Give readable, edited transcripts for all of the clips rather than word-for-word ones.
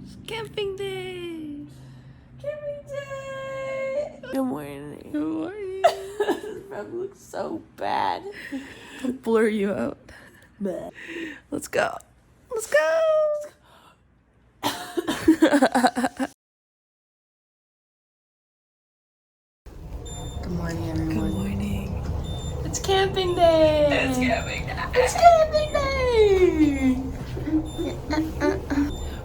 It's camping day. Camping day. Good morning. Good morning. This rug looks so bad. I'll blur you out. Bleh. Let's go. Let's go. Good morning, everyone. Good morning. It's camping day. It's camping day. It's camping day.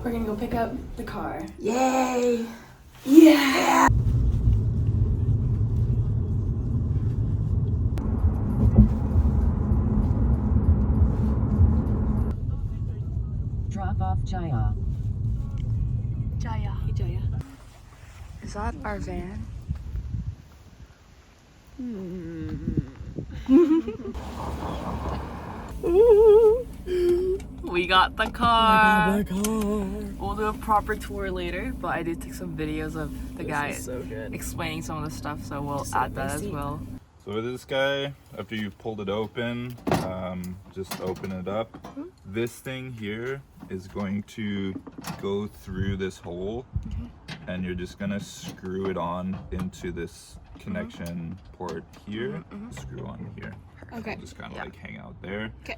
We're gonna go pick up the car. Yay. Yeah. Drop off Jaya. Jaya. Hey, Jaya. Is that our van? We got the car. We'll do a proper tour later, but I did take some videos of the guy So good. explaining some of the stuff, so we'll add that as well. So with this guy, after you've pulled it open, just open it up. This thing here is going to go through this hole, and you're just gonna screw it on into this connection port here. Screw on here. Okay. Just kind of like hang out there. Okay.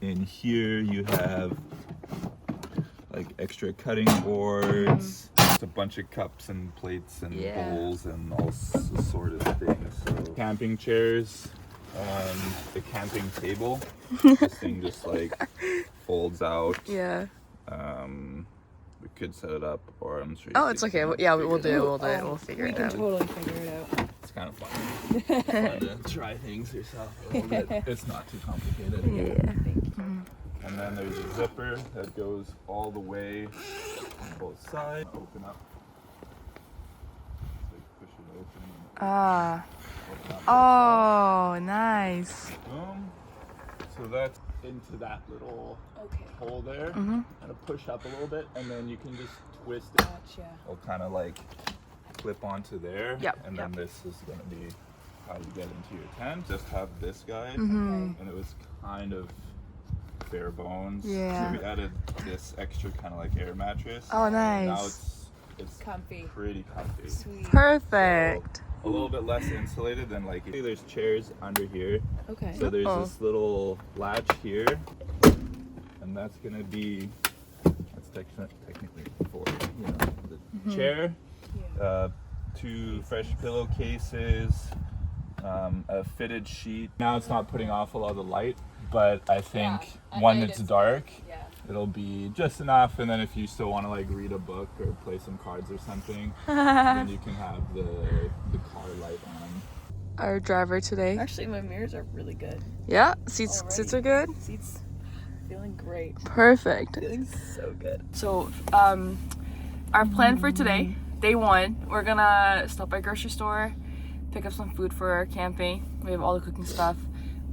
In here you have like extra cutting boards, just a bunch of cups and plates and bowls and all sort of things. So camping chairs, the camping table. This thing just like folds out. Yeah. We could set it up, or I'm sure. Oh, it's okay. Yeah, we'll do it. We'll do it. We'll figure it out. Totally figure it out. It's kind of fun. Fun to try things yourself a little bit. It's not too complicated. Yeah. And then there's a zipper that goes all the way on both sides. Open up. Like push it open. Ah. Open up Oh, nice. boom. So that's into that little hole there. And push up a little bit, and then you can just twist it. Gotcha. It'll kind of like clip onto there. Yep, And then this is going to be how you get into your tent. Just have this guy, Mm-hmm. and it was kind of bare bones. Yeah. So we added this extra kind of like air mattress. Oh, Now nice. it's Comfy. pretty comfy. Sweet. Perfect. A little bit less insulated than like, there's chairs under here. Okay. So there's Oh. this little latch here, and that's gonna be, that's technically for, you know, the chair, 2 fresh pillowcases, a fitted sheet. Now it's not putting off a lot of the light, but I think at when night it's it's- dark, Yeah. it'll be just enough. And then if you still want to like read a book or play some cards or something, then you can have the car light on. Our driver today. Actually, my mirrors are really good. Yeah, seats Alrighty. are good. Seats feeling great. Perfect. Feeling so good. So, our plan for today, day 1, we're gonna stop by grocery store, pick up some food for our camping. We have all the cooking stuff.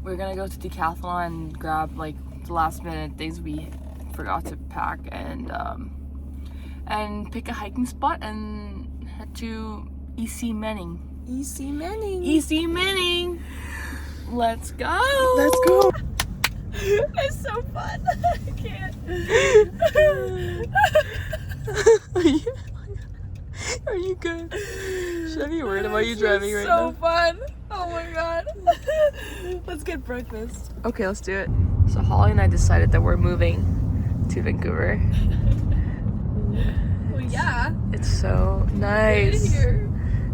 We're gonna go to Decathlon and grab like the last minute things we forgot to pack, and pick a hiking spot and head to EC Manning. EC Manning. EC Manning. Let's go. Let's go. It's so fun. I can't. Are you good? Should I be worried about you driving right so now? fun. Oh my god. Let's get breakfast. Okay, let's do it. So Holly and I decided that we're moving to Vancouver. Well, yeah. It's so nice. Here.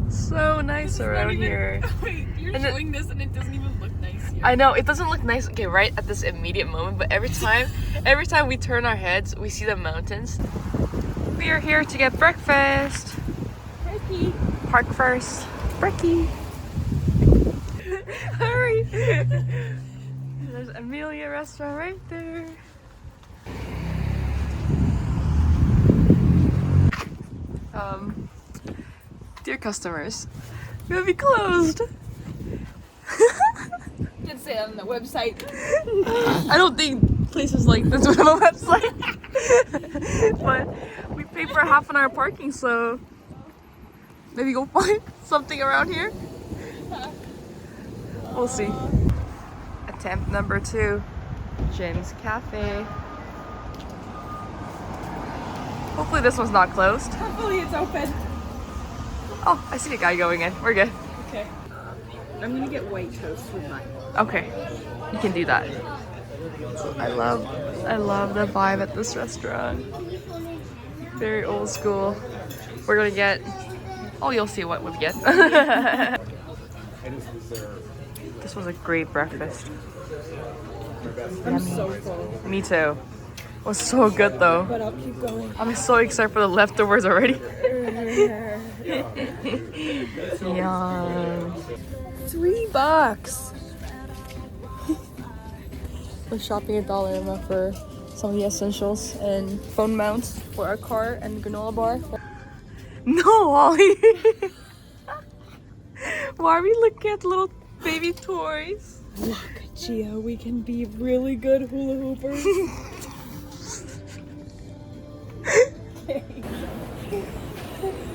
So nice around here. Wait, you're And it- showing this and it doesn't even look nice here. I know it doesn't look nice, okay, right at this immediate moment, but every time we turn our heads, we see the mountains. We are here to get breakfast. Turkey. Park first. Brekkie. Hurry. There's Amelia restaurant right there. Dear customers, we'll be closed. Did say on the website. I don't think places like this would have a website. But we paid for half an hour parking, so maybe go find something around here. We'll see. Attempt number 2, Jim's Cafe. Hopefully this one's not closed. Hopefully it's open. Oh, I see a guy going in. We're good. Okay. I'm gonna get white toast with mine. Okay, you can do that. I love the vibe at this restaurant. Very old school. We're gonna get, oh, you'll see what we get. This was a great breakfast. I'm so full. Me too. It was so good though. But I'll keep going. I'm so excited for the leftovers already. Yum. $3. We're shopping at Dollarama for some of the essentials and phone mounts for our car and granola bar. No, Ollie. Why are we looking at little baby toys? Look, Gia, we can be really good hula hoopers.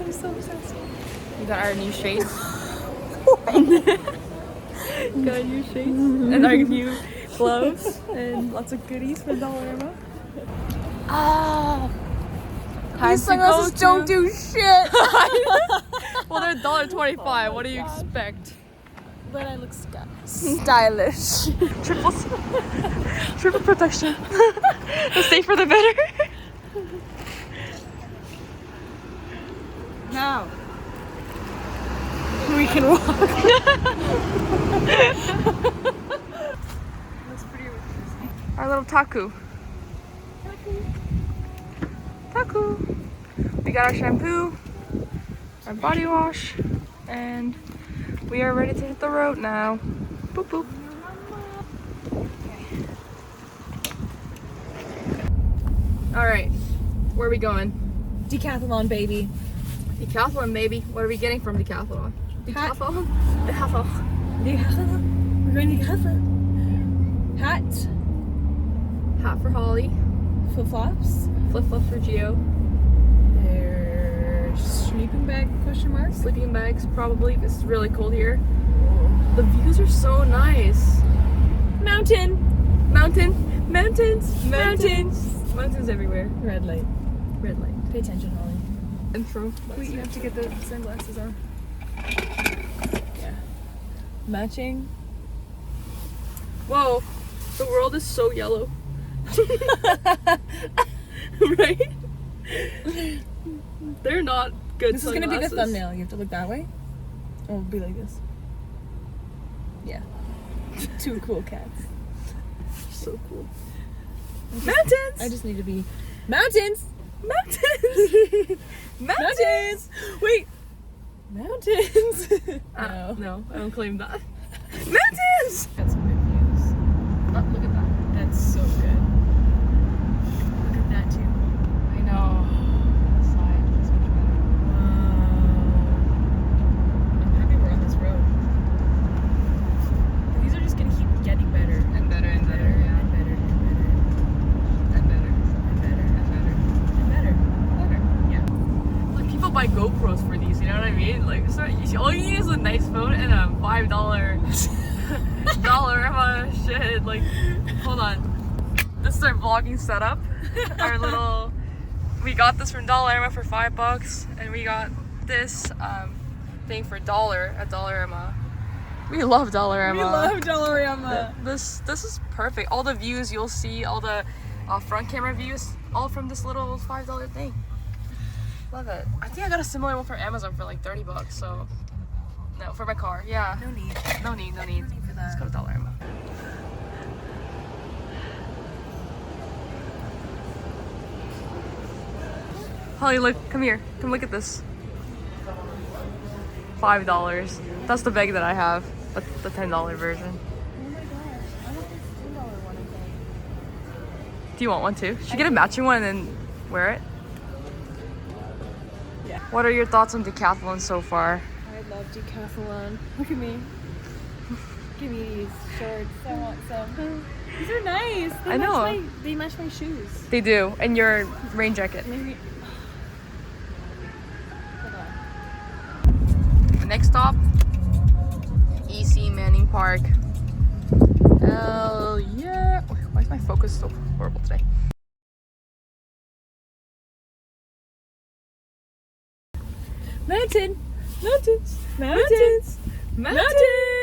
I'm so obsessed. We got our new shades. Got our new shades and our new gloves and lots of goodies from Dollarama. Ah, These sunglasses don't do shit. Well, they're $1.25. What do you expect? But I look stylish. Triple protection. The safer the better. Now we can walk. That's pretty risky. Our little taku. Taku. We got our shampoo, our body wash, and we are ready to hit the road now. Boop boop. All right, where are we going? Decathlon, baby. Decathlon, baby. What are we getting from Decathlon? Decathlon? Decathlon. Decathlon. We're going to Decathlon. Hat. Hat for Holly. Flip flops. Flip flops for Gio. There's sleeping bag question mark. Sleeping bags, probably. It's really cold here. The views are so nice. Mountain. Mountain. Mountains. Mountains. Mountains everywhere. Red light. Red light. Pay attention, Holly. Intro. Wait, you have to get the sunglasses on. Yeah. Matching. Whoa. The world is so yellow. Right? They're not good This is gonna be the sunglasses. thumbnail. You have to look that way. Or it'll be like this. Yeah. Two cool cats. So cool. Mountains! I just need to be mountains! Mountains! Mountains! Wait! Mountains! No. No, I don't claim that. Mountains! Got some good views. Oh, look at that. That's so good. Look at that too. I know. The side is much better. I'm happy we're on this road. These are just gonna keep getting better. And better and better, yeah. And better and better. And better. And better. And better. And better. Better. Yeah. Like, people buy GoPros for these, you know what I mean? Like, so all you need is a nice phone and a $5 Dollarama shit. Like, hold on. This is our vlogging setup. Our little, we got this from Dollarama for $5, and we got this thing for $1 at Dollarama. We love Dollarama. We love Dollarama. This is perfect. All the views you'll see, all the front camera views, all from this little $5 thing. Love it. I think I got a similar one from Amazon for like $30. So, no, for my car. Yeah. No need. No need. No need for Let's that. go to Dollarama. Holly, look, come here. Come look at this. $5. That's the bag that I have, but the $10 version. Oh my gosh. I want this $10 one, I think. Do you want one too? Should we get a matching one and then wear it? Yeah. What are your thoughts on Decathlon so far? I love Decathlon. Look at me. Give me these shorts. I want some. These are nice. I know. They match my shoes. They do, and your rain jacket. Maybe. Hold on. The next stop, EC Manning Park. Hell yeah! Why is my focus so horrible today? Mountain. Mountains. Mountains. Mountains.